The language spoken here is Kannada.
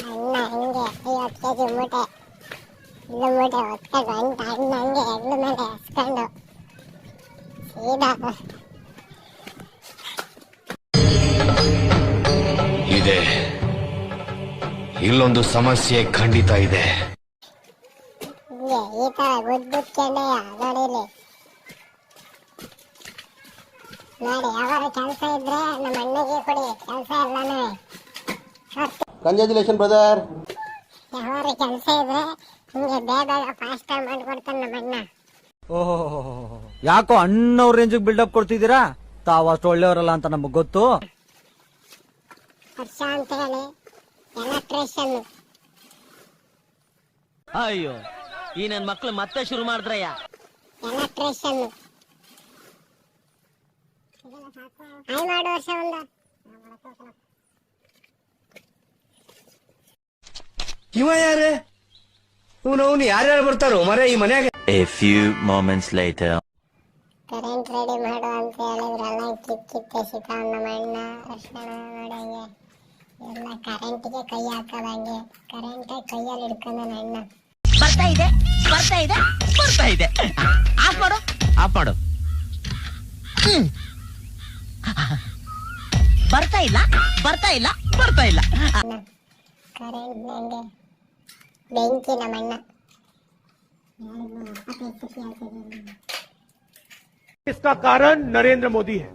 ಅಣ್ಣ ಹಂಗೆ 50 ಕೆಜಿ ಮೂಟೆ ಇನ್ನು ಮೂಟೆ ಹೊತ್ಕೊಂಡು ಅಂತ ಅಣ್ಣ ಹಂಗೆ ಹೆಗ್ಲ ಮೇಲೆ ಹಸ್ಕೊಂಡು ಸೀದಾ ಇದೆ. ಇಲ್ಲೊಂದು ಸಮಸ್ಯೆ ಖಂಡಿತ ಇದೆ. ಈ ತರ ಗುದ್ದುಕೊಂಡೆ ಗಾಡಿಲಿ ನೋಡಿ. ಯಾವಾಗ ಕೆಲಸ ಇದ್ರೆ ನಮ್ಮ ಅಣ್ಣಗೆ ಕೊಡಿ, ಕೆಲಸ ಎಲ್ಲಾನು ಕಂಗ್ರ್ಯಾಚುಲೇಷನ್ ಬ್ರದರ್. ಯಾವಾಗ ಕೆಲಸ ಇದ್ರೆ ಹಿಂಗೆ ಬೇಗ ಫಾಸ್ಟ್ ಮಾಡ್ಕೊಡ್ತಾನೆ ನಮ್ಮ ಅಣ್ಣ. ಓಹೋ, ಯಾಕೋ ಅಣ್ಣವ್ರ ರೇಂಜಿಗೆ ಬಿಲ್ಡಪ್ ಕೊಡ್ತಿದ್ದೀರಾ? ತಾವು ಅಷ್ಟು ಒಳ್ಳೆಯವರಲ್ಲ ಅಂತ ನಮಗ್ ಗೊತ್ತು. ವರ್ಷ ಅಂತ ಹೇಳಿ ಎಲೆಕ್ಟ್ರಿಷಿಯನ್. ಅಯ್ಯೋ, ಈ ನನ್ ಮಕ್ಳು ಮತ್ತೆ ಶುರು ಮಾಡಿದ್ರಯ್ಯ. ಎಲೆಕ್ಟ್ರಿಷಿಯನ್ ಐ ಮಾಡು ವರ್ಷ ಒಂದು. ಇವ ಯಾರೇ? ಅವನು ಯಾರ್ಯಾರು ಬರ್ತಾರೋ ಮರೆ ಈ ಮನ್ಯಾಗ? A few moments later. Current ready ಮಾಡು ಅಂತ ಹೇಳಿದ್ರಲ್ಲ, ಕಿತ್ತೆಸಿತ ನಮ್ಮ ಅಣ್ಣ. ತಕ್ಷಣ ನೋಡಂಗೆ ಎಲ್ಲ ಕರೆಂಟ್ಗೆ ಕೈ ಹಾಕದಂಗೆ ಕರೆಂಟ್ ಕೈಯಲ್ಲಿ ಹಿಡ್ಕೊಂಡ ಅಣ್ಣ. ಬರ್ತಾ ಇದೆ ಬರ್ತಾ ಇದೆ ಬರ್ತಾ ಇದೆ. ಆಫ್ ಮಾಡು ಆಫ್ ಮಾಡು. ಬರ್ತಾ ಇಲ್ಲ ಬರ್ತಾ ಇಲ್ಲ ಬರ್ತಾ ಇಲ್ಲ. ಕರೆಂಟ್ ನಂಗೆ ಬೆಂಕಿ ನಮ್ಮ ಅಣ್ಣ. इसका कारण नरेंद्र मोदी है।